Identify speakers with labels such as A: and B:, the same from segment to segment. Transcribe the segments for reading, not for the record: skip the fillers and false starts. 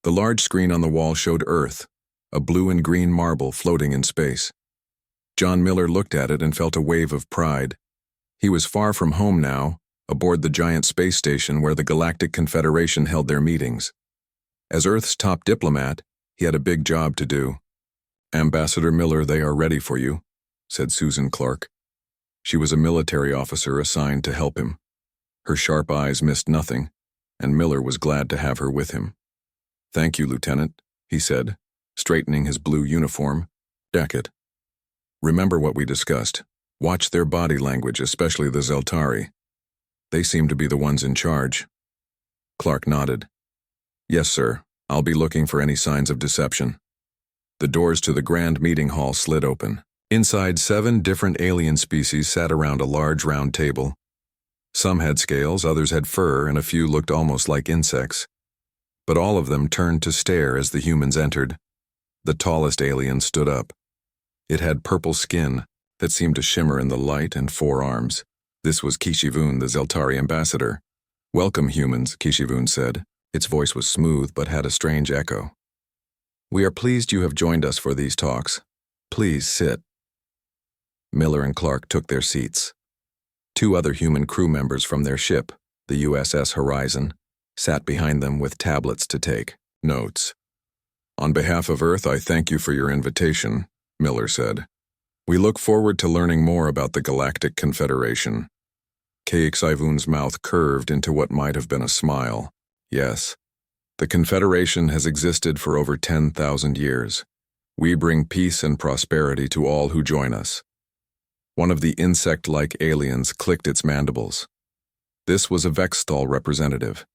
A: The large screen on the wall showed Earth, a blue and green marble floating in space. John Miller looked at it and felt a wave of pride. He was far from home now, aboard the giant space station where the Galactic Confederation held their meetings. As Earth's top diplomat, he had a big job to do. "Ambassador Miller, they are ready for you," said Susan Clark. She was a military officer assigned to help him. Her sharp eyes missed nothing, and Miller was glad to have her with him. "Thank you, Lieutenant," he said, straightening his blue uniform jacket. "Remember what we discussed. Watch their body language, especially the Zeltari. They seem to be the ones in charge." Clark nodded. "Yes, sir. I'll be looking for any signs of deception." The doors to the grand meeting hall slid open. Inside, 7 different alien species sat around a large round table. Some had scales, others had fur, and a few looked almost like insects. But all of them turned to stare as the humans entered. The tallest alien stood up. It had purple skin that seemed to shimmer in the light and 4 arms. This was Kishivun, the Zeltari ambassador. "Welcome, humans," Kishivun said. Its voice was smooth but had a strange echo. "We are pleased you have joined us for these talks. Please sit." Miller and Clark took their seats. 2 other human crew members from their ship, the USS Horizon, sat behind them with tablets to take notes. "On behalf of Earth, I thank you for your invitation," Miller said. "We look forward to learning more about the Galactic Confederation." Kishivun's mouth curved into what might have been a smile. "Yes. The Confederation has existed for over 10,000 years. We bring peace and prosperity to all who join us." One of the insect-like aliens clicked its mandibles. This was a Vexthal representative.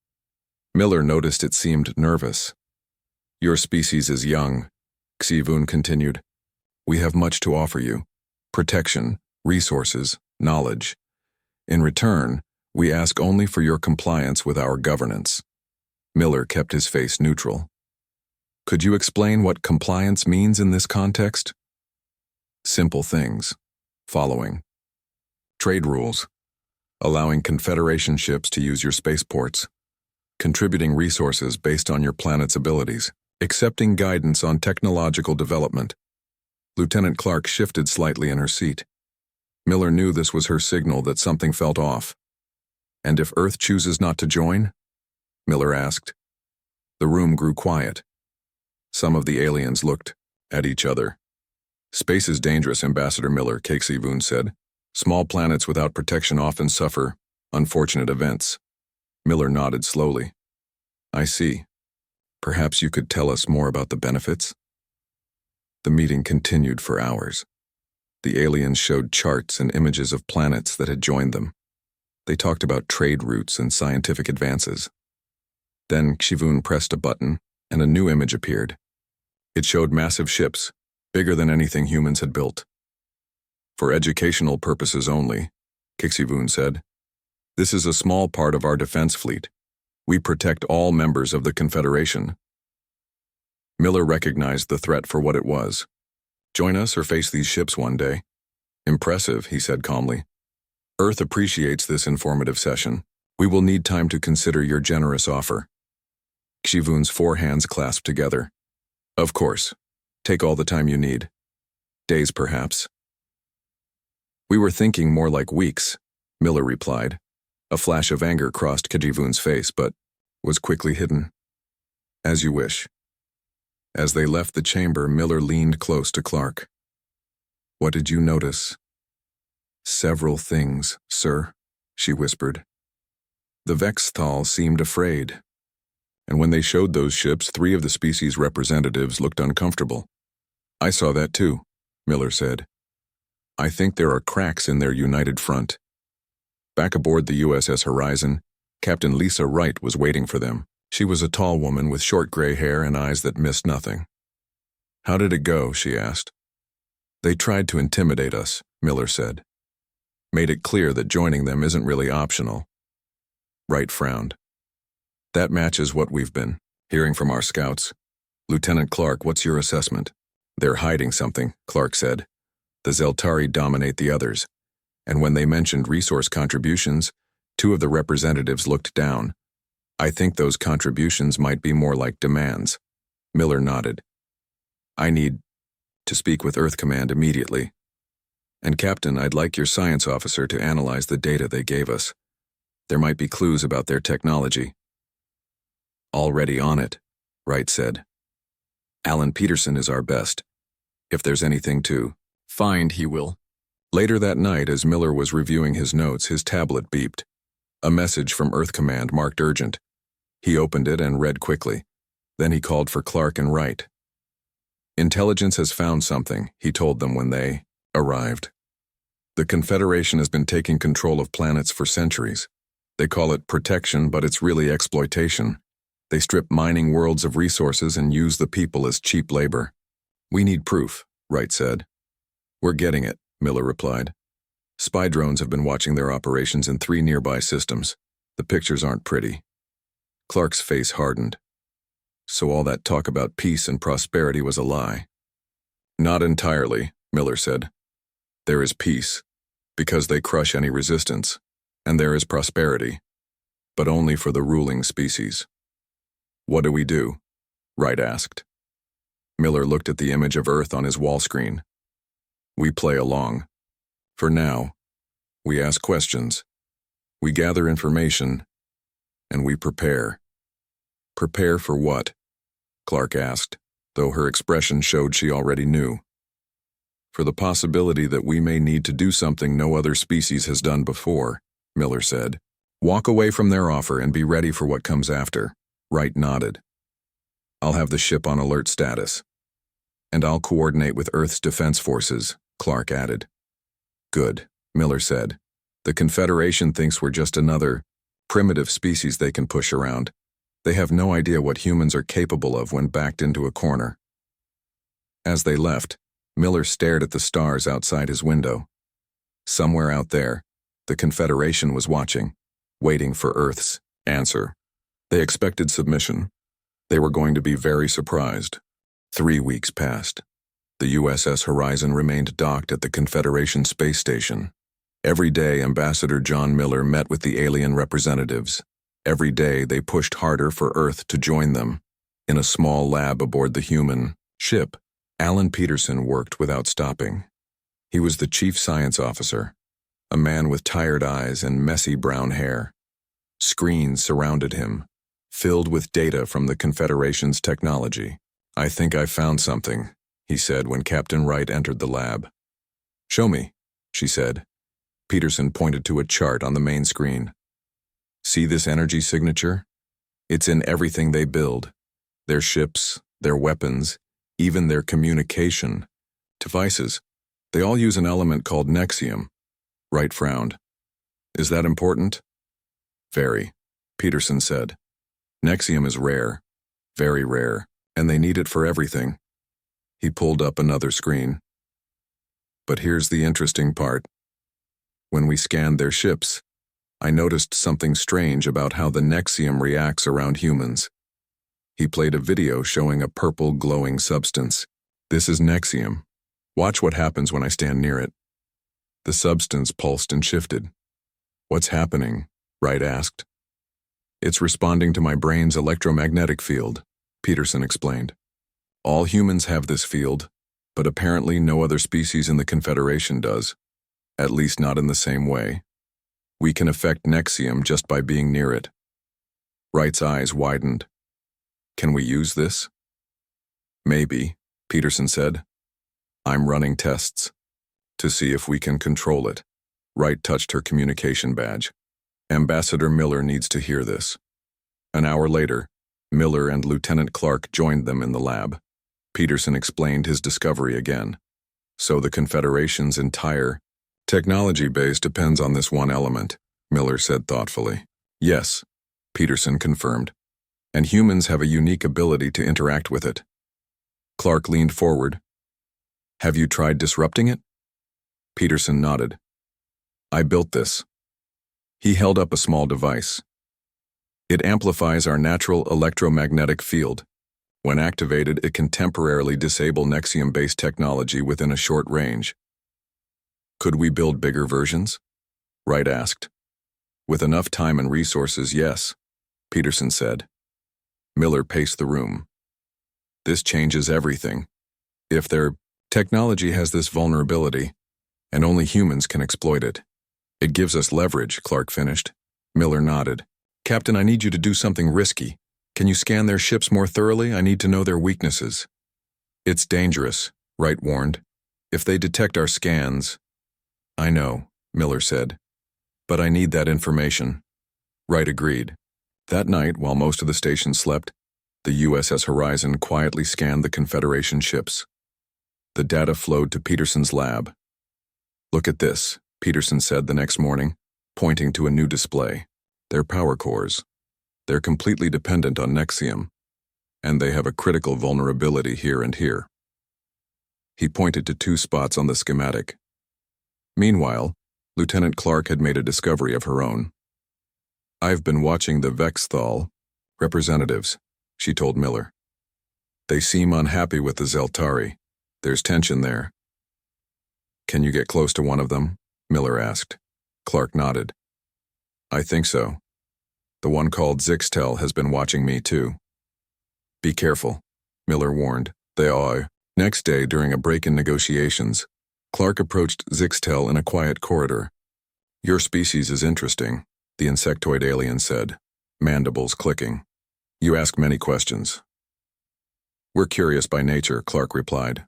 A: Miller noticed it seemed nervous. "Your species is young," Kishivun continued. "We have much to offer you: protection, resources, knowledge. In return, we ask only for your compliance with our governance." Miller kept his face neutral. "Could you explain what compliance means in this context?" "Simple things. Following. Trade rules. Allowing Confederation ships to use your spaceports. Contributing resources based on your planet's abilities. Accepting guidance on technological development." Lieutenant Clark shifted slightly in her seat. Miller knew this was her signal that something felt off. "And if Earth chooses not to join?" Miller asked. The room grew quiet. Some of the aliens looked at each other. "Space is dangerous, Ambassador Miller," Kishivun said. "Small planets without protection often suffer unfortunate events." Miller nodded slowly. "I see. Perhaps you could tell us more about the benefits?" The meeting continued for hours. The aliens showed charts and images of planets that had joined them. They talked about trade routes and scientific advances. Then Kishivun pressed a button, and a new image appeared. It showed massive ships, bigger than anything humans had built. "For educational purposes only," Kishivun said. "This is a small part of our defense fleet. We protect all members of the Confederation." Miller recognized the threat for what it was. "Join us or face these ships one day." "Impressive," he said calmly. "Earth appreciates this informative session. We will need time to consider your generous offer." Kishivun's 4 hands clasped together. "Of course. Take all the time you need. Days, perhaps." "We were thinking more like weeks," Miller replied. A flash of anger crossed Kishivun's face, but was quickly hidden. "As you wish." As they left the chamber, Miller leaned close to Clark. "What did you notice?" "Several things, sir," she whispered. "The Vexthal seemed afraid. And when they showed those ships, 3 of the species' representatives looked uncomfortable." "I saw that too," Miller said. "I think there are cracks in their united front." Back aboard the USS Horizon, Captain Lisa Wright was waiting for them. She was a tall woman with short gray hair and eyes that missed nothing. "How did it go?" she asked. "They tried to intimidate us," Miller said. "Made it clear that joining them isn't really optional." Wright frowned. "That matches what we've been hearing from our scouts. Lieutenant Clark, what's your assessment?" "They're hiding something," Clark said. "The Zeltari dominate the others, and when they mentioned resource contributions, 2 of the representatives looked down. I think those contributions might be more like demands. Miller nodded. I need to speak with Earth Command immediately. And Captain, I'd like your science officer to analyze the data they gave us. There might be clues about their technology. Already on it, Wright said. Alan Peterson is our best. If there's anything to find, he will. Later that night, as Miller was reviewing his notes, his tablet beeped. A message from Earth Command marked urgent. He opened it and read quickly. Then he called for Clark and Wright. Intelligence has found something, he told them when they arrived. The Confederation has been taking control of planets for centuries. They call it protection, but it's really exploitation. They strip mining worlds of resources and use the people as cheap labor. We need proof, Wright said. We're getting it, Miller replied. Spy drones have been watching their operations in 3 nearby systems. The pictures aren't pretty. Clark's face hardened. So all that talk about peace and prosperity was a lie. Not entirely, Miller said. There is peace, because they crush any resistance, and there is prosperity, but only for the ruling species. What do we do? Wright asked. Miller looked at the image of Earth on his wall screen. We play along. For now, we ask questions, we gather information, and we prepare. Prepare for what? Clark asked, though her expression showed she already knew. For the possibility that we may need to do something no other species has done before, Miller said. Walk away from their offer and be ready for what comes after. Wright nodded. I'll have the ship on alert status. And I'll coordinate with Earth's defense forces, Clark added. Good, Miller said. The Confederation thinks we're just another primitive species they can push around. They have no idea what humans are capable of when backed into a corner. As they left, Miller stared at the stars outside his window. Somewhere out there, the Confederation was watching, waiting for Earth's answer. They expected submission. They were going to be very surprised. 3 weeks passed. The USS Horizon remained docked at the Confederation space station. Every day, Ambassador John Miller met with the alien representatives. Every day, they pushed harder for Earth to join them. In a small lab aboard the human ship, Alan Peterson worked without stopping. He was the chief science officer, a man with tired eyes and messy brown hair. Screens surrounded him, filled with data from the Confederation's technology. I think I found something, he said when Captain Wright entered the lab. Show me, she said. Peterson pointed to a chart on the main screen. See this energy signature? It's in everything they build. Their ships, their weapons, even their communication devices. They all use an element called nexium. Wright frowned. Is that important? Very, Peterson said. Nexium is rare, very rare, and they need it for everything. He pulled up another screen. But here's the interesting part. When we scanned their ships, I noticed something strange about how the nexium reacts around humans. He played a video showing a purple glowing substance. This is nexium. Watch what happens when I stand near it. The substance pulsed and shifted. What's happening? Wright asked. It's responding to my brain's electromagnetic field, Peterson explained. All humans have this field, but apparently no other species in the Confederation does, at least not in the same way. We can affect nexium just by being near it. Wright's eyes widened. Can we use this? Maybe, Peterson said. I'm running tests to see if we can control it. Wright touched her communication badge. Ambassador Miller needs to hear this. An hour later, Miller and Lieutenant Clark joined them in the lab. Peterson explained his discovery again. So the Confederation's entire technology base depends on this one element, Miller said thoughtfully. Yes, Peterson confirmed. And humans have a unique ability to interact with it. Clark leaned forward. Have you tried disrupting it? Peterson nodded. I built this. He held up a small device. It amplifies our natural electromagnetic field. When activated, it can temporarily disable nexium-based technology within a short range. Could we build bigger versions? Wright asked. With enough time and resources, yes. Peterson said. Miller paced the room. This changes everything. If their technology has this vulnerability, and only humans can exploit it. It gives us leverage, Clark finished. Miller nodded. Captain, I need you to do something risky. Can you scan their ships more thoroughly? I need to know their weaknesses. It's dangerous, Wright warned. If they detect our scans... I know, Miller said. But I need that information. Wright agreed. That night, while most of the station slept, the USS Horizon quietly scanned the Confederation ships. The data flowed to Peterson's lab. Look at this, Peterson said the next morning, pointing to a new display. Their power cores. They're completely dependent on Nexium, and they have a critical vulnerability here and here. He pointed to 2 spots on the schematic. Meanwhile, Lieutenant Clark had made a discovery of her own. I've been watching the Vexthal representatives, she told Miller. They seem unhappy with the Zeltari. There's tension there. Can you get close to one of them? Miller asked. Clark nodded. I think so. The one called Zixtel has been watching me too. Be careful, Miller warned. They are. Next day, during a break in negotiations, Clark approached Zixtel in a quiet corridor. Your species is interesting, the insectoid alien said, mandibles clicking. You ask many questions. We're curious by nature, Clark replied.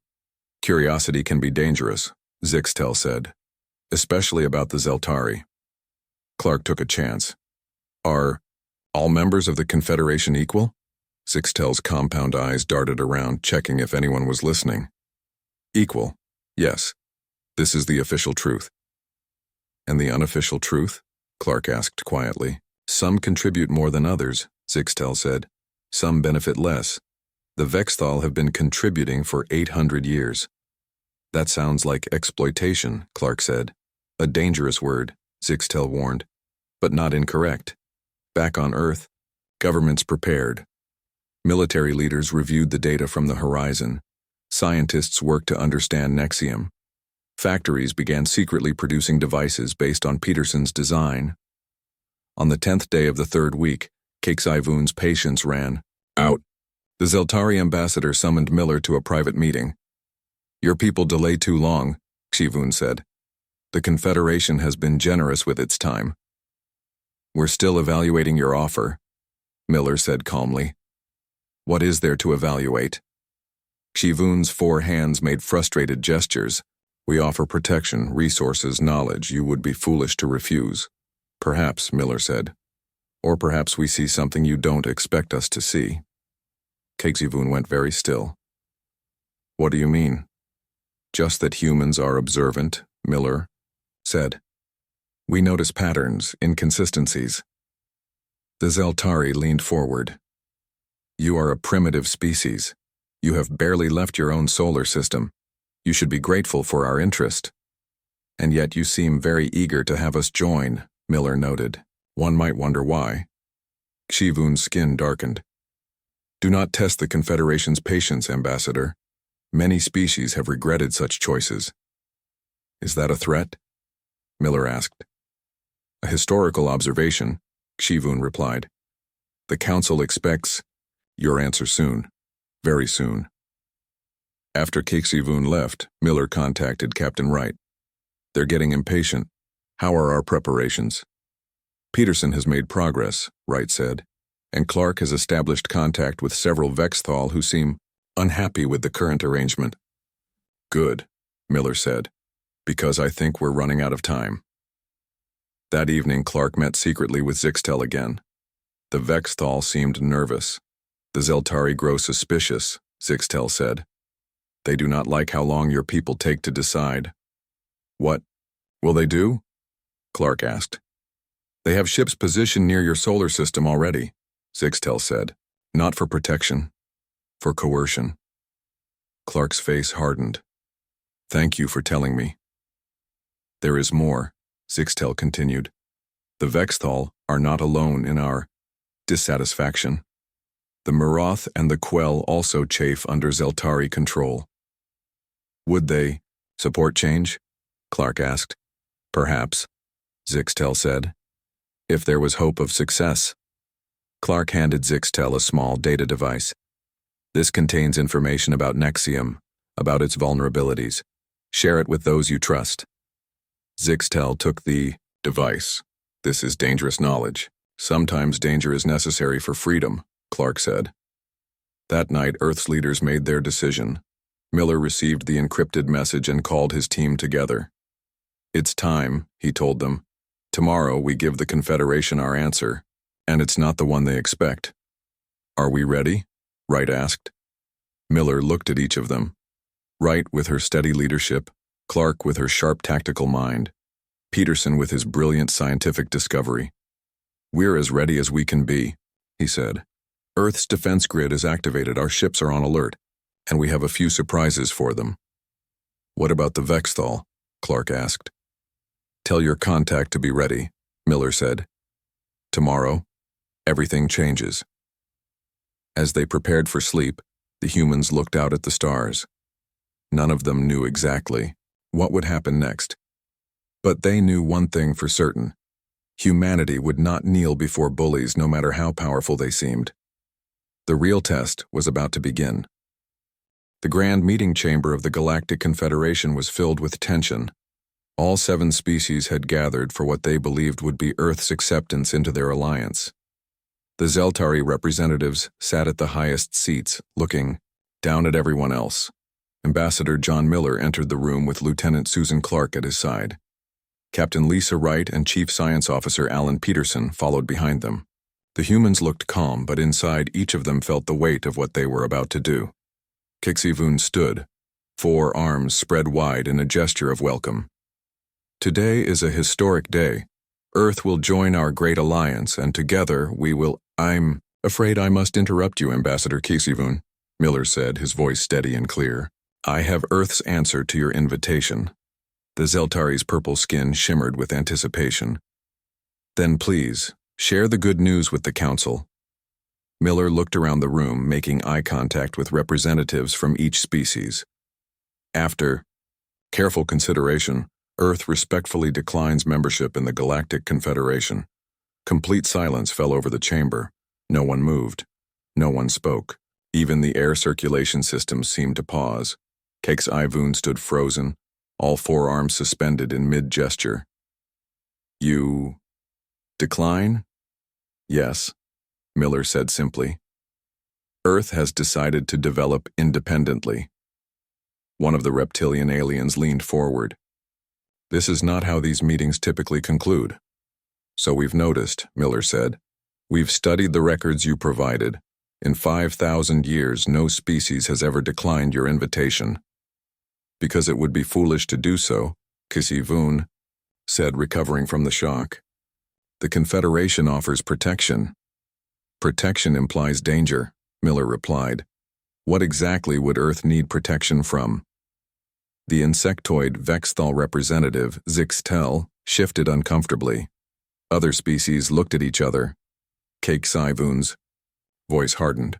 A: Curiosity can be dangerous, Zixtel said, especially about the Zeltari. Clark took a chance. Are all members of the Confederation equal? Zixtel's compound eyes darted around, checking if anyone was listening. Equal, yes. This is the official truth. And the unofficial truth? Clark asked quietly. Some contribute more than others, Zixtel said. Some benefit less. The Vexthal have been contributing for 800 years. That sounds like exploitation, Clark said. A dangerous word, Zixtel warned, but not incorrect. Back on Earth, governments prepared. Military leaders reviewed the data from the horizon. Scientists worked to understand Nexium. Factories began secretly producing devices based on Peterson's design. On the 10th day of the 3rd week, Kexivun's patience ran out. The Zeltari ambassador summoned Miller to a private meeting. Your people delay too long, Kexivun said. The Confederation has been generous with its time. We're still evaluating your offer, Miller said calmly. What is there to evaluate? Kexivun's 4 hands made frustrated gestures. We offer protection, resources, knowledge you would be foolish to refuse. Perhaps, Miller said. Or perhaps we see something you don't expect us to see. Kexivun went very still. What do you mean? Just that humans are observant, Miller said. We notice patterns, inconsistencies. The Zeltari leaned forward. You are a primitive species. You have barely left your own solar system. You should be grateful for our interest. And yet you seem very eager to have us join, Miller noted. One might wonder why. Kexivun's skin darkened. Do not test the Confederation's patience, Ambassador. Many species have regretted such choices. Is that a threat? Miller asked. A historical observation, Kexivun replied. The Council expects your answer soon, very soon. After Kexivun left, Miller contacted Captain Wright. They're getting impatient. How are our preparations? Peterson has made progress, Wright said, and Clark has established contact with several Vexthal who seem unhappy with the current arrangement. Good, Miller said, because I think we're running out of time. That evening, Clark met secretly with Zixtel again. The Vexthal seemed nervous. The Zeltari grow suspicious, Zixtel said. They do not like how long your people take to decide. What will they do? Clark asked. They have ships positioned near your solar system already, Zixtel said. Not for protection, for coercion. Clark's face hardened. Thank you for telling me. There is more, Zixtel continued. The Vexthal are not alone in our dissatisfaction. The Marath and the Quell also chafe under Zeltari control. Would they support change? Clark asked. Perhaps, Zixtel said, if there was hope of success. Clark handed Zixtel a small data device. This contains information about Nexium, about its vulnerabilities. Share it with those you trust. Zixtel took the device. This is dangerous knowledge. Sometimes danger is necessary for freedom, Clark said. That night, Earth's leaders made their decision. Miller received the encrypted message and called his team together. It's time, he told them. Tomorrow we give the Confederation our answer, and it's not the one they expect. Are we ready? Wright asked. Miller looked at each of them. Wright with her steady leadership, Clark with her sharp tactical mind, Peterson with his brilliant scientific discovery. We're as ready as we can be, he said. Earth's defense grid is activated, our ships are on alert, and we have a few surprises for them. What about the Vexthal? Clark asked. Tell your contact to be ready, Miller said. Tomorrow, everything changes. As they prepared for sleep, the humans looked out at the stars. None of them knew exactly what would happen next. But they knew one thing for certain. Humanity would not kneel before bullies no matter how powerful they seemed. The real test was about to begin. The grand meeting chamber of the Galactic Confederation was filled with tension. All 7 species had gathered for what they believed would be Earth's acceptance into their alliance. The Zeltari representatives sat at the highest seats, looking down at everyone else. Ambassador John Miller entered the room with Lieutenant Susan Clark at his side. Captain Lisa Wright and Chief Science Officer Alan Peterson followed behind them. The humans looked calm, but inside each of them felt the weight of what they were about to do. Kixie-Voon stood, 4 arms spread wide in a gesture of welcome. Today is a historic day. Earth will join our great alliance, and together we will— I'm afraid I must interrupt you, Ambassador Kixie-Voon, Miller said, his voice steady and clear. I have Earth's answer to your invitation. The Zeltari's purple skin shimmered with anticipation. Then please, share the good news with the Council. Miller looked around the room, making eye contact with representatives from each species. After careful consideration, Earth respectfully declines membership in the Galactic Confederation. Complete silence fell over the chamber. No one moved. No one spoke. Even the air circulation systems seemed to pause. Kixie-Voon stood frozen, all 4 arms suspended in mid-gesture. You decline? Yes, Miller said simply. Earth has decided to develop independently. One of the reptilian aliens leaned forward. This is not how these meetings typically conclude. So we've noticed, Miller said. We've studied the records you provided. In 5,000 years, no species has ever declined your invitation. Because it would be foolish to do so, Kixie-Voon said, recovering from the shock. The Confederation offers protection. Protection implies danger, Miller replied. What exactly would Earth need protection from? The insectoid Vexthal representative, Zixtel, shifted uncomfortably. Other species looked at each other. Kixie-Voon's voice hardened.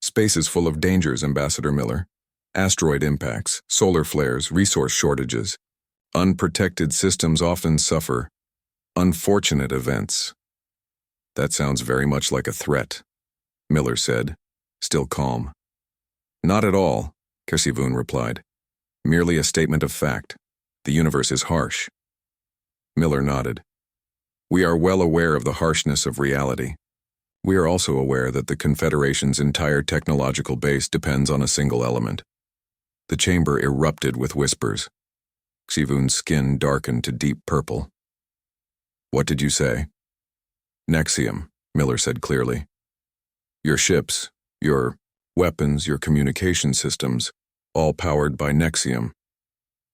A: Space is full of dangers, Ambassador Miller. Asteroid impacts, solar flares, resource shortages. Unprotected systems often suffer unfortunate events. That sounds very much like a threat, Miller said, still calm. Not at all, Kixie-Voon replied. Merely a statement of fact. The universe is harsh. Miller nodded. We are well aware of the harshness of reality. We are also aware that the Confederation's entire technological base depends on a single element. The chamber erupted with whispers. Kixie-Voon's skin darkened to deep purple. What did you say? Nexium, Miller said clearly. Your ships, your weapons, your communication systems, all powered by Nexium.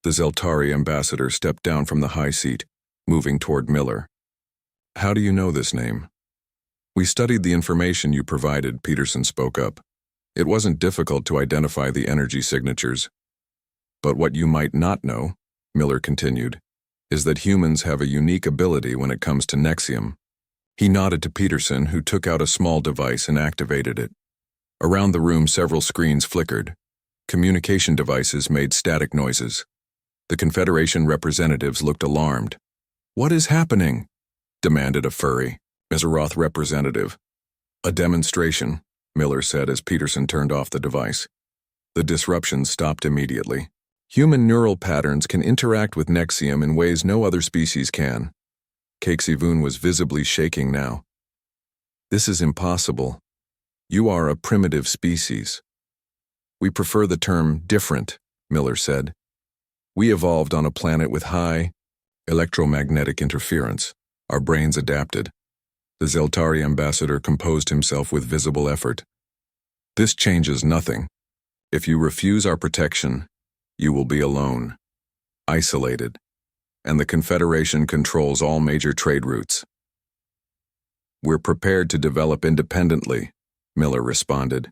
A: The Zeltari ambassador stepped down from the high seat, moving toward Miller. How do you know this name? We studied the information you provided, Peterson spoke up. It wasn't difficult to identify the energy signatures. But what you might not know, Miller continued, is that humans have a unique ability when it comes to Nexium. He nodded to Peterson, who took out a small device and activated it. Around the room, several screens flickered. Communication devices made static noises. The Confederation representatives looked alarmed. What is happening? Demanded a furry, Azeroth representative. A demonstration, Miller said as Peterson turned off the device. The disruption stopped immediately. Human neural patterns can interact with Nexium in ways no other species can. Kexivun was visibly shaking now. This is impossible. You are a primitive species. We prefer the term different, Miller said. We evolved on a planet with high electromagnetic interference. Our brains adapted. The Zeltari ambassador composed himself with visible effort. This changes nothing. If you refuse our protection, you will be alone, isolated, and the Confederation controls all major trade routes. We're prepared to develop independently, Miller responded.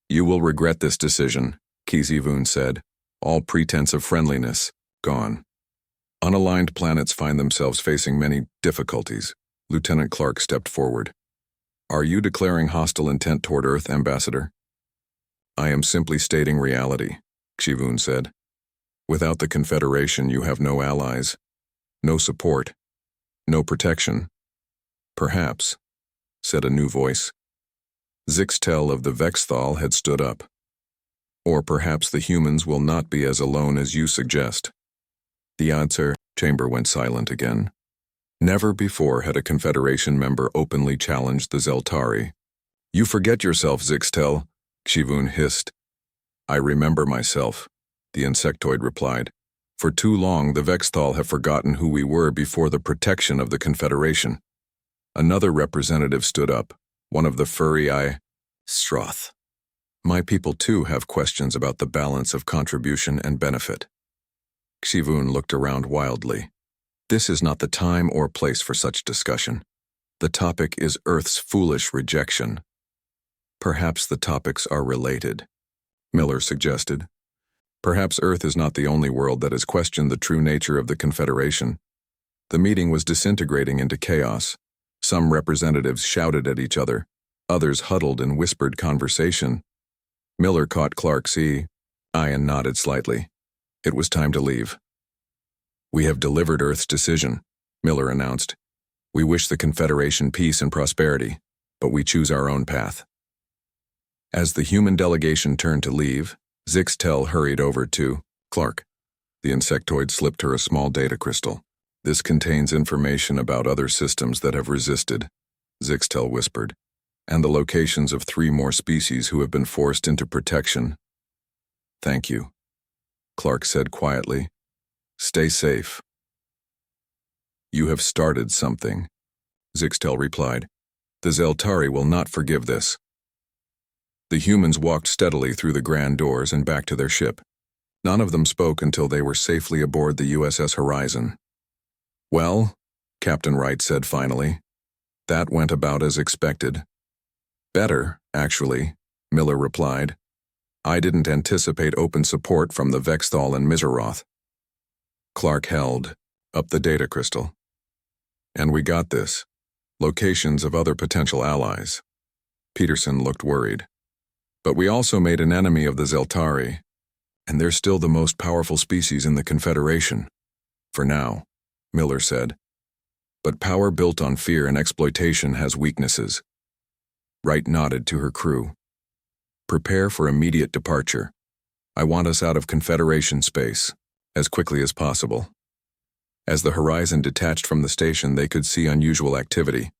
A: You will regret this decision, Kexivun said, all pretense of friendliness gone. Unaligned planets find themselves facing many difficulties. Lieutenant Clark stepped forward. Are you declaring hostile intent toward Earth, Ambassador? I am simply stating reality, Kexivun said. Without the Confederation, you have no allies, no support, no protection. Perhaps, said a new voice. Zixtel of the Vexthal had stood up. Or perhaps the humans will not be as alone as you suggest. The answer chamber went silent again. Never before had a Confederation member openly challenged the Zeltari. You forget yourself, Zixtel, Kexivun hissed. I remember myself, the insectoid replied. For too long, the Vexthal have forgotten who we were before the protection of the Confederation. Another representative stood up, one of the furry-eye Stroth. My people too have questions about the balance of contribution and benefit. Kexivun looked around wildly. This is not the time or place for such discussion. The topic is Earth's foolish rejection. Perhaps the topics are related, Miller suggested. Perhaps Earth is not the only world that has questioned the true nature of the Confederation. The meeting was disintegrating into chaos. Some representatives shouted at each other. Others huddled in whispered conversation. Miller caught Clark's eye and nodded slightly. It was time to leave. We have delivered Earth's decision, Miller announced. We wish the Confederation peace and prosperity, but we choose our own path. As the human delegation turned to leave, Zixtel hurried over to Clark. The insectoid slipped her a small data crystal. This contains information about other systems that have resisted, Zixtel whispered, and the locations of 3 more species who have been forced into protection. Thank you, Clark said quietly. Stay safe. You have started something, Zixtel replied. The Zeltari will not forgive this. The humans walked steadily through the grand doors and back to their ship. None of them spoke until they were safely aboard the USS Horizon. Well, Captain Wright said finally, that went about as expected. Better, actually, Miller replied. I didn't anticipate open support from the Vexthal and Miseroth. Clark held up the data crystal. And we got this. Locations of other potential allies. Peterson looked worried. But we also made an enemy of the Zeltari, and they're still the most powerful species in the Confederation. For now, Miller said. But power built on fear and exploitation has weaknesses. Wright nodded to her crew. Prepare for immediate departure. I want us out of Confederation space, as quickly as possible. As the Horizon detached from the station, they could see unusual activity.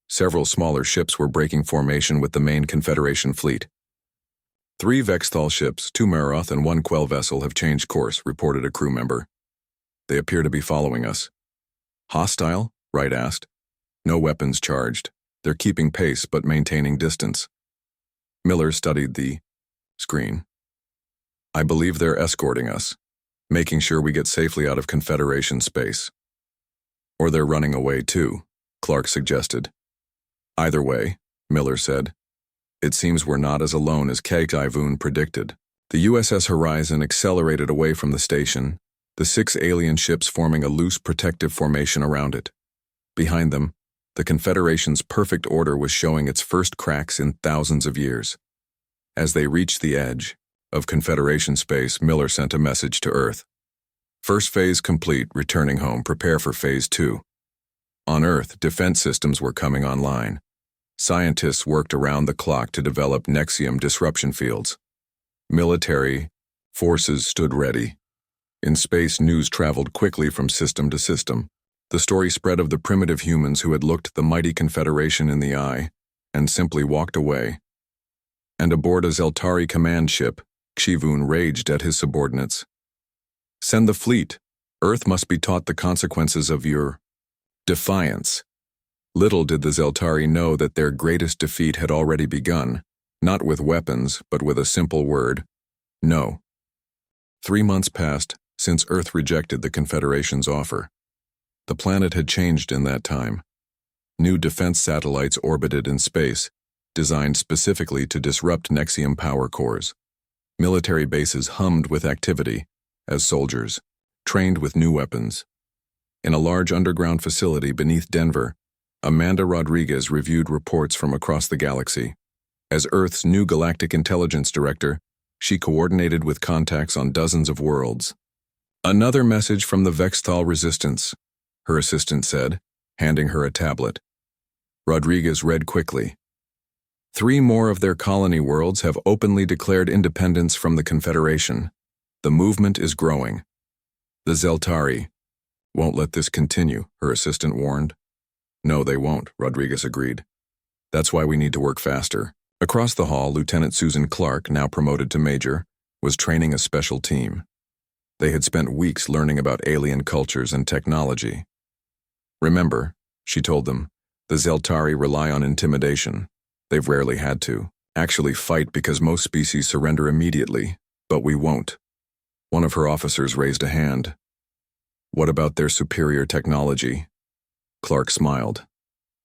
A: Several smaller ships were breaking formation with the main Confederation fleet. 3 Vexthal ships, 2 Miseroth and 1 Quell vessel have changed course, reported a crew member. They appear to be following us. Hostile? Wright asked. No weapons charged. They're keeping pace but maintaining distance. Miller studied the screen. I believe they're escorting us, making sure we get safely out of Confederation space. Or they're running away too, Clark suggested. Either way, Miller said. It seems we're not as alone as Kexivun predicted. The USS Horizon accelerated away from the station, the 6 alien ships forming a loose protective formation around it. Behind them, the Confederation's perfect order was showing its first cracks in thousands of years. As they reached the edge of Confederation space, Miller sent a message to Earth. First phase complete, returning home, prepare for phase 2. On Earth, defense systems were coming online. Scientists worked around the clock to develop Nexium disruption fields. Military forces stood ready. In space, news traveled quickly from system to system. The story spread of the primitive humans who had looked the mighty Confederation in the eye and simply walked away. And aboard a Zeltari command ship, Xivun raged at his subordinates. "Send the fleet. Earth must be taught the consequences of your defiance." Little did the Zeltari know that their greatest defeat had already begun, not with weapons, but with a simple word: no. 3 months passed since Earth rejected the Confederation's offer. The planet had changed in that time. New defense satellites orbited in space, designed specifically to disrupt Nexium power cores. Military bases hummed with activity as soldiers trained with new weapons. In a large underground facility beneath Denver, Amanda Rodriguez reviewed reports from across the galaxy. As Earth's new Galactic Intelligence Director, she coordinated with contacts on dozens of worlds. "Another message from the Vexthal Resistance," her assistant said, handing her a tablet. Rodriguez read quickly. 3 more of their colony worlds have openly declared independence from the Confederation. The movement is growing. The Zeltari won't let this continue, her assistant warned. "No, they won't," Rodriguez agreed. "That's why we need to work faster." Across the hall, Lieutenant Susan Clark, now promoted to major, was training a special team. They had spent weeks learning about alien cultures and technology. "Remember," she told them, "the Zeltari rely on intimidation. They've rarely had to actually fight because most species surrender immediately, but we won't." One of her officers raised a hand. "What about their superior technology?" Clark smiled.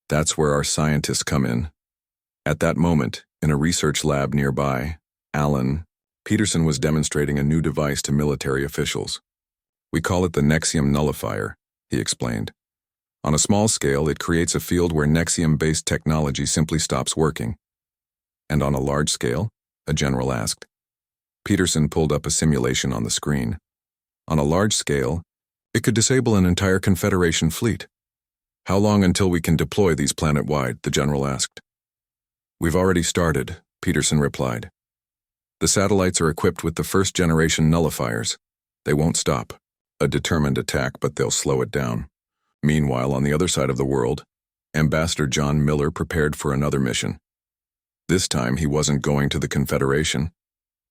A: "That's where our scientists come in." At that moment, in a research lab nearby, Alan Peterson was demonstrating a new device to military officials. "We call it the Nexium nullifier," he explained. "On a small scale, it creates a field where Nexium-based technology simply stops working." "And on a large scale?" a general asked. Peterson pulled up a simulation on the screen. "On a large scale, it could disable an entire Confederation fleet." "How long until we can deploy these planet-wide?" the general asked. "We've already started," Peterson replied. "The satellites are equipped with the first-generation nullifiers. They won't stop a determined attack, but they'll slow it down." Meanwhile, on the other side of the world, Ambassador John Miller prepared for another mission. This time, he wasn't going to the Confederation.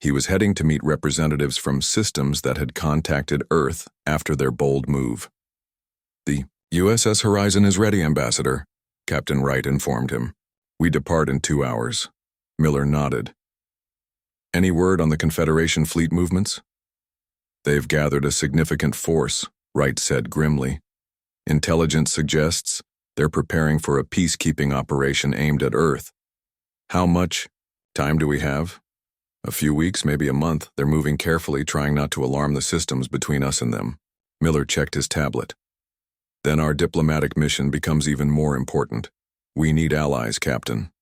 A: He was heading to meet representatives from systems that had contacted Earth after their bold move. "The USS Horizon is ready, Ambassador," Captain Wright informed him. "We depart in 2 hours." Miller nodded. "Any word on the Confederation fleet movements?" "They've gathered a significant force," Wright said grimly. "Intelligence suggests they're preparing for a peacekeeping operation aimed at Earth." "How much time do we have?" "A few weeks, maybe a month. They're moving carefully, trying not to alarm the systems between us and them." Miller checked his tablet. "Then our diplomatic mission becomes even more important. We need allies, Captain."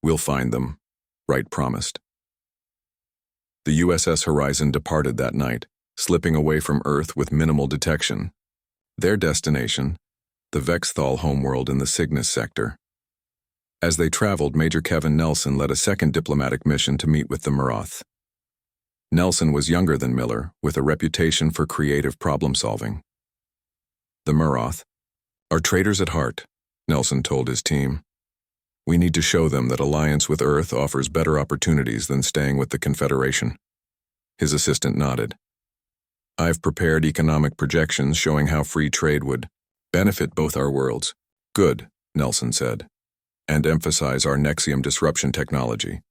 A: "We'll find them," Wright promised. The USS Horizon departed that night, slipping away from Earth with minimal detection. Their destination, the Vexthal homeworld in the Cygnus sector. As they traveled, Major Kevin Nelson led a second diplomatic mission to meet with the Marath. Nelson was younger than Miller, with a reputation for creative problem-solving. "The Marath are traitors at heart," Nelson told his team. "We need to show them that alliance with Earth offers better opportunities than staying with the Confederation." His assistant nodded. "I've prepared economic projections showing how free trade would benefit both our worlds." "Good," Nelson said. "And emphasize our Nexium disruption technology.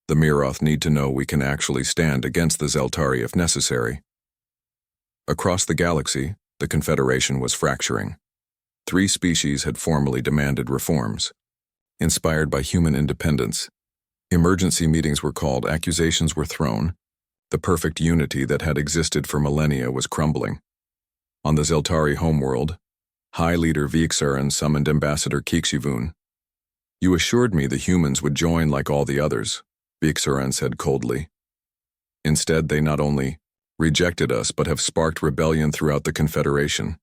A: The Mirath need to know we can actually stand against the Zeltari if necessary." Across the galaxy, the Confederation was fracturing. 3 species had formally demanded reforms. Inspired by human independence, emergency meetings were called, accusations were thrown. The perfect unity that had existed for millennia was crumbling. On the Zeltari homeworld, High Leader Vixaran summoned Ambassador Kixivun. "You assured me the humans would join like all the others," Vixaran said coldly. "Instead, they not only rejected us but have sparked rebellion throughout the Confederation."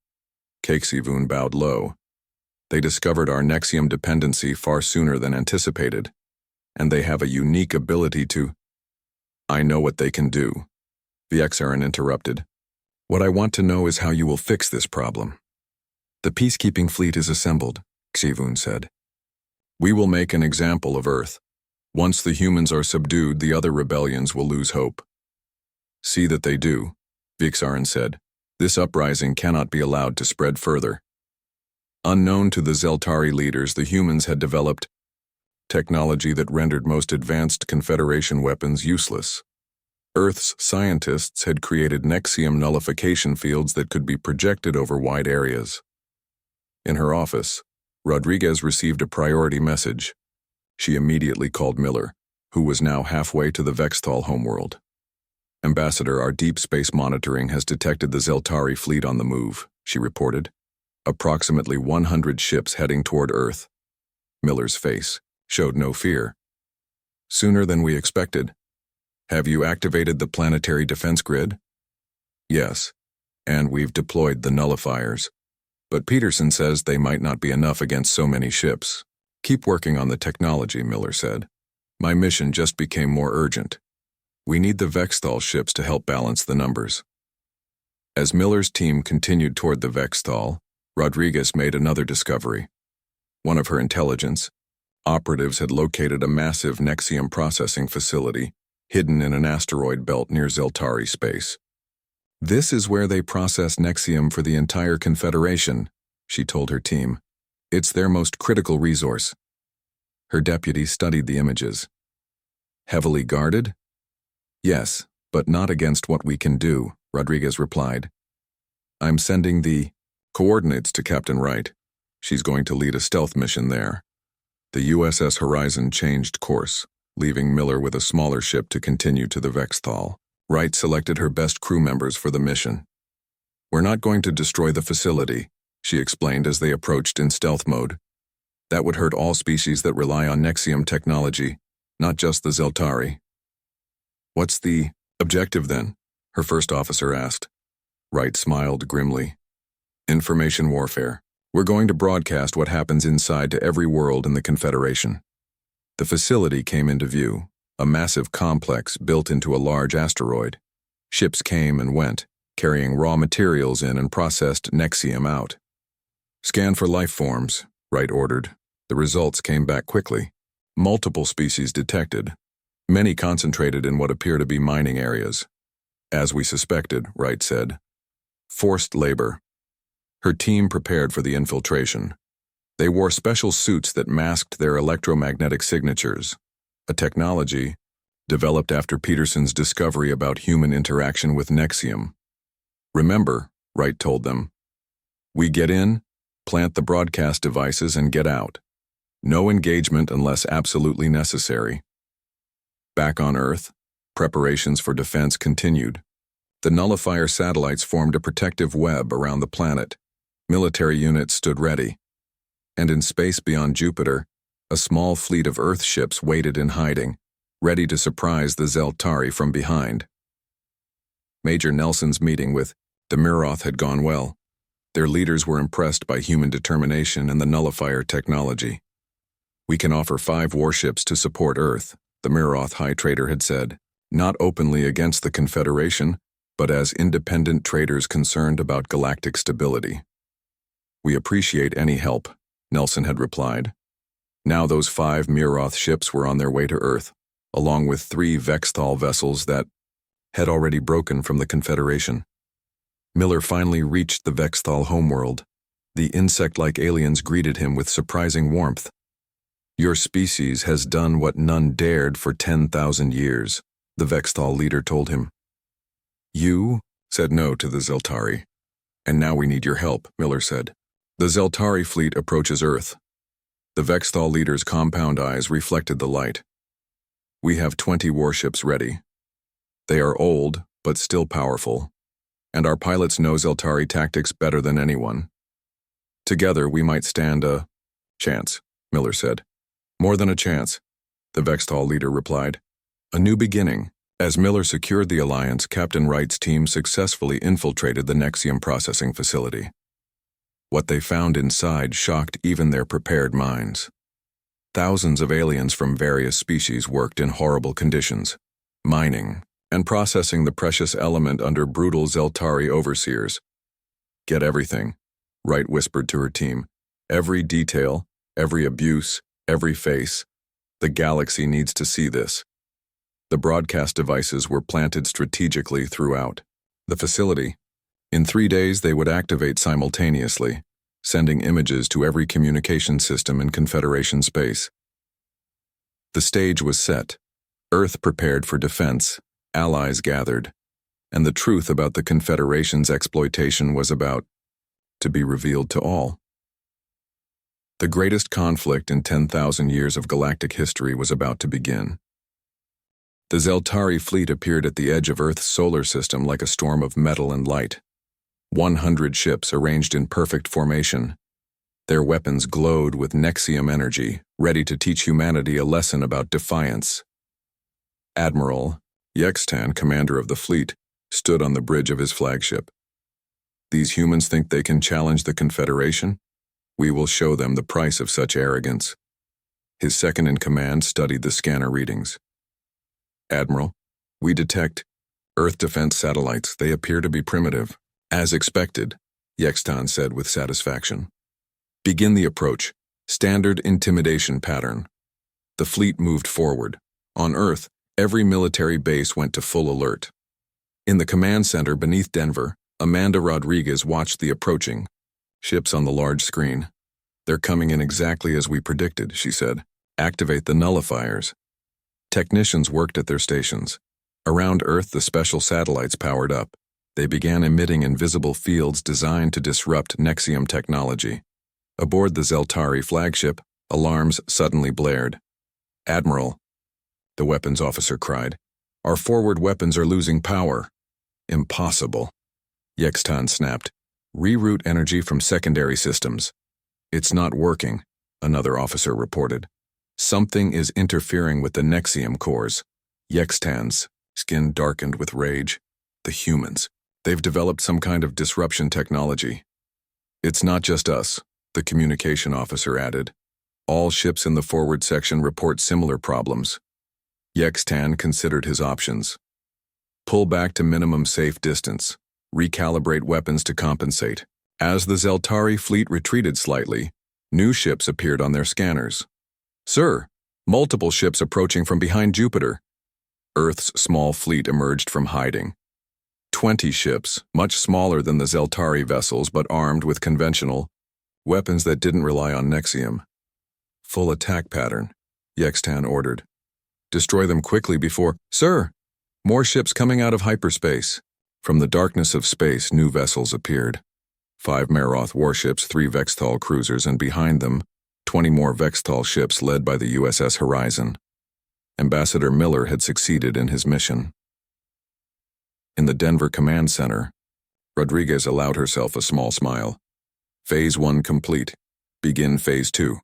A: Kixivun bowed low. They discovered our Nexium dependency far sooner than anticipated, and they have a unique ability to— I know what they can do, Vexarin interrupted. What I want to know is how you will fix this problem. The peacekeeping fleet is assembled, Xivun said. We will make an example of Earth. Once the humans are subdued, the other rebellions will lose hope. See that they do, Vexarin said. This uprising cannot be allowed to spread further. Unknown to the Zeltari leaders, the humans had developed technology that rendered most advanced Confederation weapons useless. Earth's scientists had created Nexium nullification fields that could be projected over wide areas. In her office, Rodriguez received a priority message. She immediately called Miller, who was now halfway to the Vexthal homeworld. Ambassador, our deep space monitoring has detected the Zeltari fleet on the move, she reported. Approximately 100 ships heading toward Earth. Miller's face showed no fear. Sooner than we expected. Have you activated the planetary defense grid? Yes, and we've deployed the nullifiers. But Peterson says they might not be enough against so many ships. Keep working on the technology, Miller said. My mission just became more urgent. We need the Vexthal ships to help balance the numbers. As Miller's team continued toward the Vexthal, Rodriguez made another discovery. One of her intelligence operatives had located a massive Nexium processing facility hidden in an asteroid belt near Zeltari space. This is where they process Nexium for the entire Confederation, she told her team. It's their most critical resource. Her deputy studied the images. Heavily guarded? Yes, but not against what we can do, Rodriguez replied. I'm sending the coordinates to Captain Wright. She's going to lead a stealth mission there. The USS Horizon changed course, leaving Miller with a smaller ship to continue to the Vexthal. Wright selected her best crew members for the mission. We're not going to destroy the facility, she explained as they approached in stealth mode. That would hurt all species that rely on Nexium technology, not just the Zeltari. What's the objective then? Her first officer asked. Wright smiled grimly. Information warfare. We're going to broadcast what happens inside to every world in the Confederation. The facility came into view, a massive complex built into a large asteroid. Ships came and went, carrying raw materials in and processed Nexium out. Scan for life forms, Wright ordered. The results came back quickly. Multiple species detected, many concentrated in what appear to be mining areas. As we suspected, Wright said. Forced labor. Her team prepared for the infiltration. They wore special suits that masked their electromagnetic signatures, a technology developed after Peterson's discovery about human interaction with Nexium. Remember, Wright told them, we get in, plant the broadcast devices, and get out. No engagement unless absolutely necessary. Back on Earth, preparations for defense continued. The nullifier satellites formed a protective web around the planet. Military units stood ready. And in space beyond Jupiter, a small fleet of Earth ships waited in hiding, ready to surprise the Zeltari from behind. Major Nelson's meeting with Demiroth had gone well. Their leaders were impressed by human determination and the nullifier technology. We can offer 5 warships to support Earth, the Demiroth High Trader had said, not openly against the Confederation, but as independent traders concerned about galactic stability. We appreciate any help, Nelson had replied. Now those 5 Demiroth ships were on their way to Earth, along with 3 Vexthal vessels that had already broken from the Confederation. Miller finally reached the Vexthal homeworld. The insect-like aliens greeted him with surprising warmth. Your species has done what none dared for 10,000 years, the Vexthal leader told him. You said no to the Zeltari. And now we need your help, Miller said. The Zeltari fleet approaches Earth. The Vexthal leader's compound eyes reflected the light. We have 20 warships ready. They are old, but still powerful. And our pilots know Zeltari tactics better than anyone. Together we might stand a chance, Miller said. More than a chance, the Vexthal leader replied. A new beginning. As Miller secured the alliance, Captain Wright's team successfully infiltrated the Nexium processing facility. What they found inside shocked even their prepared minds. Thousands of aliens from various species worked in horrible conditions, mining and processing the precious element under brutal Zeltari overseers. "Get everything," Wright whispered to her team. "Every detail, every abuse, every face. The galaxy needs to see this." The broadcast devices were planted strategically throughout the facility. In 3 days, they would activate simultaneously, sending images to every communication system in Confederation space. The stage was set. Earth prepared for defense, allies gathered, and the truth about the Confederation's exploitation was about to be revealed to all. The greatest conflict in 10,000 years of galactic history was about to begin. The Zeltari fleet appeared at the edge of Earth's solar system like a storm of metal and light. 100 ships arranged in perfect formation. Their weapons glowed with Nexium energy, ready to teach humanity a lesson about defiance. Admiral Yextan, commander of the fleet, stood on the bridge of his flagship. "These humans think they can challenge the Confederation? We will show them the price of such arrogance." His second-in-command studied the scanner readings. "Admiral, we detect Earth defense satellites. They appear to be primitive." "As expected," Yextan said with satisfaction. "Begin the approach. Standard intimidation pattern." The fleet moved forward. On Earth, every military base went to full alert. In the command center beneath Denver, Amanda Rodriguez watched the approaching ships on the large screen. "They're coming in exactly as we predicted," she said. "Activate the nullifiers." Technicians worked at their stations. Around Earth, the special satellites powered up. They began emitting invisible fields designed to disrupt Nexium technology. Aboard the Zeltari flagship, alarms suddenly blared. "Admiral," the weapons officer cried, "our forward weapons are losing power." "Impossible," Yextan snapped. "Reroute energy from secondary systems." "It's not working," another officer reported. "Something is interfering with the Nexium cores." Yextan's skin darkened with rage. "The humans. They've developed some kind of disruption technology." "It's not just us," the communication officer added. "All ships in the forward section report similar problems." Yextan considered his options. Pull back to minimum safe distance. Recalibrate weapons to compensate. As the Zeltari fleet retreated slightly, new ships appeared on their scanners. "Sir, multiple ships approaching from behind Jupiter." Earth's small fleet emerged from hiding. 20 ships, much smaller than the Zeltari vessels but armed with conventional weapons that didn't rely on Nexium. "Full attack pattern," Yextan ordered. "Destroy them quickly before—" "Sir! More ships coming out of hyperspace." From the darkness of space, new vessels appeared. 5 Meroth warships, 3 Vextal cruisers, and behind them, 20 more Vextal ships led by the USS Horizon. Ambassador Miller had succeeded in his mission. In the Denver Command Center, Rodriguez allowed herself a small smile. Phase 1 complete. Begin Phase 2.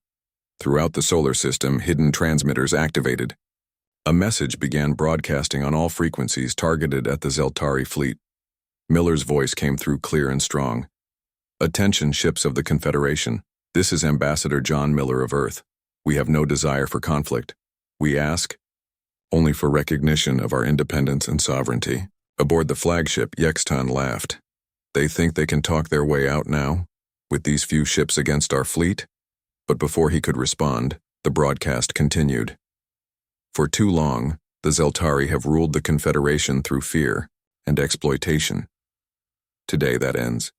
A: Throughout the solar system, hidden transmitters activated. A message began broadcasting on all frequencies targeted at the Zeltari fleet. Miller's voice came through clear and strong. "Attention, ships of the Confederation. This is Ambassador John Miller of Earth. We have no desire for conflict. We ask only for recognition of our independence and sovereignty." Aboard the flagship, Yextan laughed. "They think they can talk their way out now, with these few ships against our fleet?" But before he could respond, the broadcast continued. "For too long, the Zeltari have ruled the Confederation through fear and exploitation. Today that ends."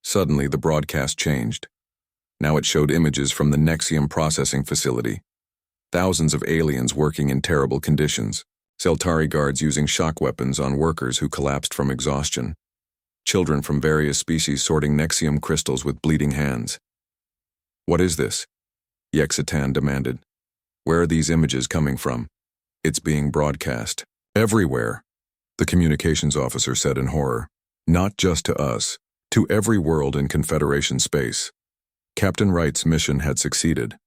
A: Suddenly, the broadcast changed. Now it showed images from the Nexium processing facility. Thousands of aliens working in terrible conditions. Zeltari guards using shock weapons on workers who collapsed from exhaustion. Children from various species sorting Nexium crystals with bleeding hands. "What is this?" Yextan demanded. "Where are these images coming from?" "It's being broadcast everywhere," the communications officer said in horror. "Not just to us, to every world in Confederation space." Captain Wright's mission had succeeded.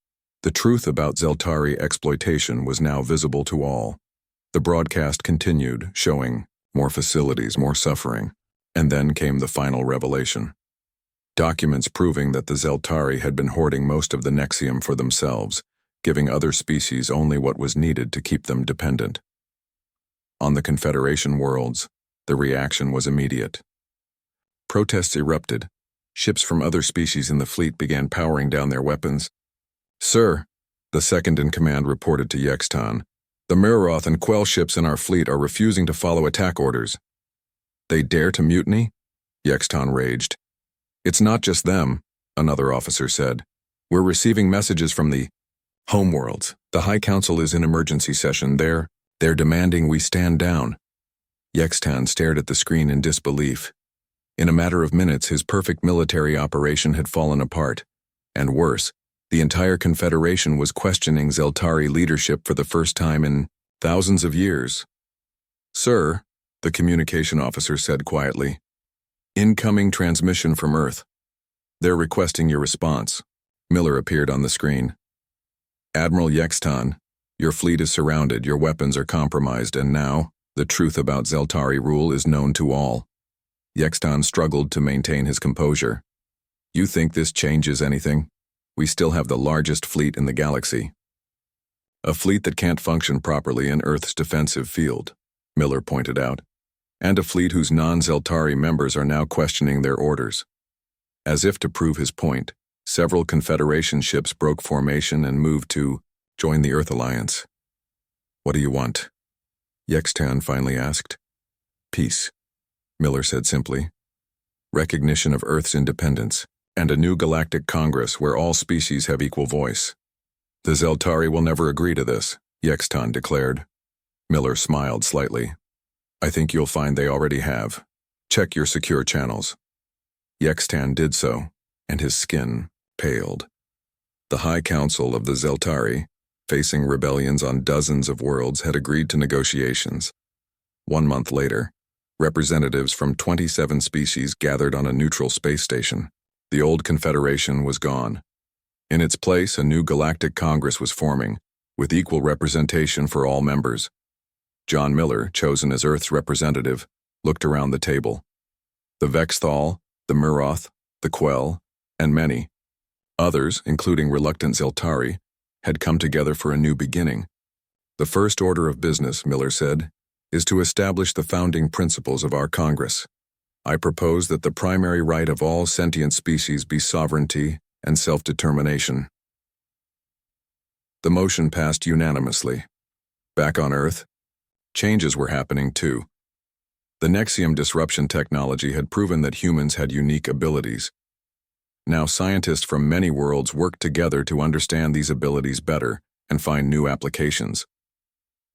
A: The truth about Zeltari exploitation was now visible to all. The broadcast continued, showing more facilities, more suffering, and then came the final revelation. documents proving that the Zeltari had been hoarding most of the Nexium for themselves, giving other species only what was needed to keep them dependent. On the Confederation worlds, the reaction was immediate. Protests erupted. Ships from other species in the fleet began powering down their weapons. "Sir," the second-in-command reported to Yextan, "the Mirroth and Quell ships in our fleet are refusing to follow attack orders." "They dare to mutiny?" Yextan raged. "It's not just them," another officer said. "We're receiving messages from the homeworlds. The High Council is in emergency session. They're demanding we stand down." Yextan stared at the screen in disbelief. In a matter of minutes, his perfect military operation had fallen apart. And worse, the entire Confederation was questioning Zeltari leadership for the first time in thousands of years. "Sir," the communication officer said quietly, "incoming transmission from Earth. They're requesting your response." Miller appeared on the screen. "Admiral Yextan, your fleet is surrounded, your weapons are compromised, and now, the truth about Zeltari rule is known to all." Yextan struggled to maintain his composure. "You think this changes anything? We still have the largest fleet in the galaxy." "A fleet that can't function properly in Earth's defensive field," Miller pointed out, "and a fleet whose non-Zeltari members are now questioning their orders." As if to prove his point, several Confederation ships broke formation and moved to join the Earth Alliance. "What do you want?" Yextan finally asked. "Peace," Miller said simply. "Recognition of Earth's independence, and a new galactic Congress where all species have equal voice." "The Zeltari will never agree to this," Yextan declared. Miller smiled slightly. "I think you'll find they already have. Check your secure channels." Yextan did so, and his skin paled. The High Council of the Zeltari, facing rebellions on dozens of worlds, had agreed to negotiations. 1 month later, representatives from 27 species gathered on a neutral space station. The old Confederation was gone. In its place, a new Galactic Congress was forming, with equal representation for all members. John Miller, chosen as Earth's representative, looked around the table. The Vexthal, the Mirroth, the Quell, and many others, including reluctant Zeltari, had come together for a new beginning. "The first order of business," Miller said, "is to establish the founding principles of our Congress. I propose that the primary right of all sentient species be sovereignty and self-determination." The motion passed unanimously. Back on Earth, changes were happening too. The Nexium disruption technology had proven that humans had unique abilities. Now scientists from many worlds worked together to understand these abilities better and find new applications.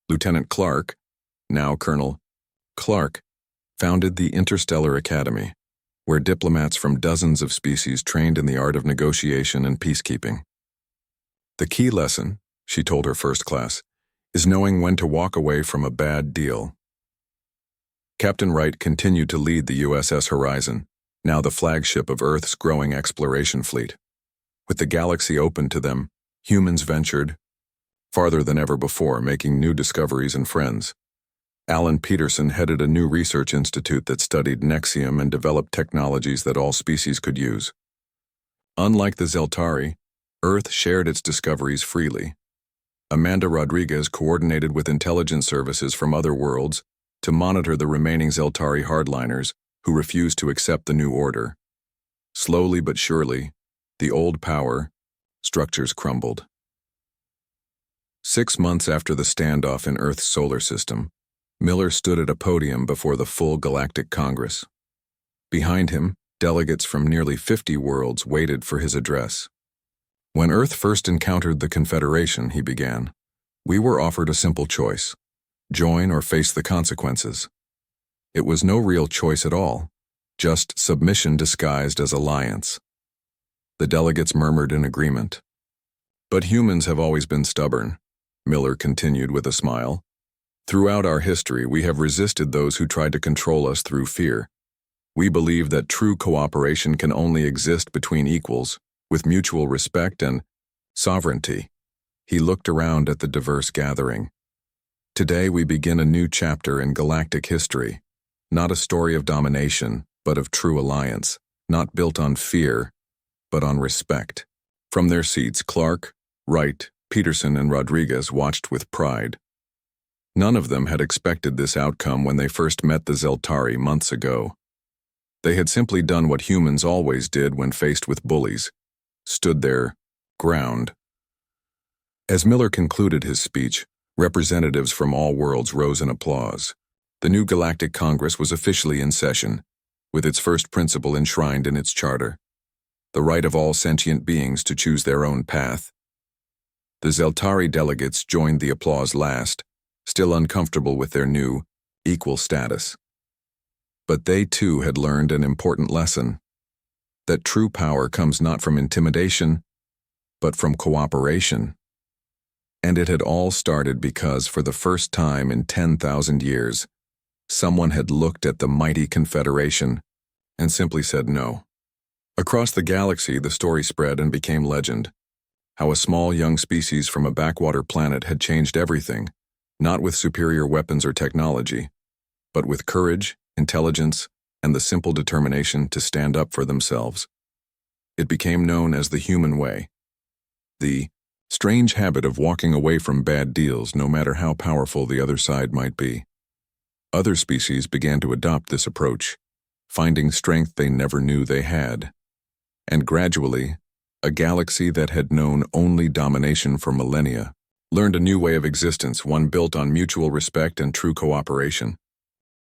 A: Lieutenant Clark, now Colonel Clark, founded the Interstellar Academy, where diplomats from dozens of species trained in the art of negotiation and peacekeeping. "The key lesson," she told her first class, "is knowing when to walk away from a bad deal." Captain Wright continued to lead the USS Horizon, now the flagship of Earth's growing exploration fleet. With the galaxy open to them, humans ventured farther than ever before, making new discoveries and friends. Alan Peterson headed a new research institute that studied Nexium and developed technologies that all species could use. Unlike the Zeltari, Earth shared its discoveries freely. Amanda Rodriguez coordinated with intelligence services from other worlds to monitor the remaining Zeltari hardliners who refused to accept the new order. Slowly but surely, the old power structures crumbled. 6 months after the standoff in Earth's solar system, Miller stood at a podium before the full Galactic Congress. Behind him, delegates from nearly 50 worlds waited for his address. "When Earth first encountered the Confederation," he began, "we were offered a simple choice: join or face the consequences. It was no real choice at all, just submission disguised as alliance." The delegates murmured in agreement. "But humans have always been stubborn," Miller continued with a smile. "Throughout our history, we have resisted those who tried to control us through fear. We believe that true cooperation can only exist between equals, with mutual respect and sovereignty." He looked around at the diverse gathering. "Today we begin a new chapter in galactic history, not a story of domination, but of true alliance, not built on fear, but on respect. From their seats, Clark, Wright, Peterson, and Rodriguez watched with pride. None of them had expected this outcome when they first met the Zeltari months ago. They had simply done what humans always did when faced with bullies: stood their ground. As Miller concluded his speech, representatives from all worlds rose in applause. The new Galactic Congress was officially in session, with its first principle enshrined in its charter: the right of all sentient beings to choose their own path. The Zeltari delegates joined the applause last, still uncomfortable with their new, equal status. But they too had learned an important lesson: that true power comes not from intimidation, but from cooperation. And it had all started because, for the first time in 10,000 years, someone had looked at the mighty Confederation and simply said no. Across the galaxy, the story spread and became legend: how a small young species from a backwater planet had changed everything, not with superior weapons or technology, but with courage, intelligence, and the simple determination to stand up for themselves. It became known as the human way, the strange habit of walking away from bad deals no matter how powerful the other side might be. Other species began to adopt this approach, finding strength they never knew they had. And gradually, a galaxy that had known only domination for millennia learned a new way of existence, one built on mutual respect and true cooperation.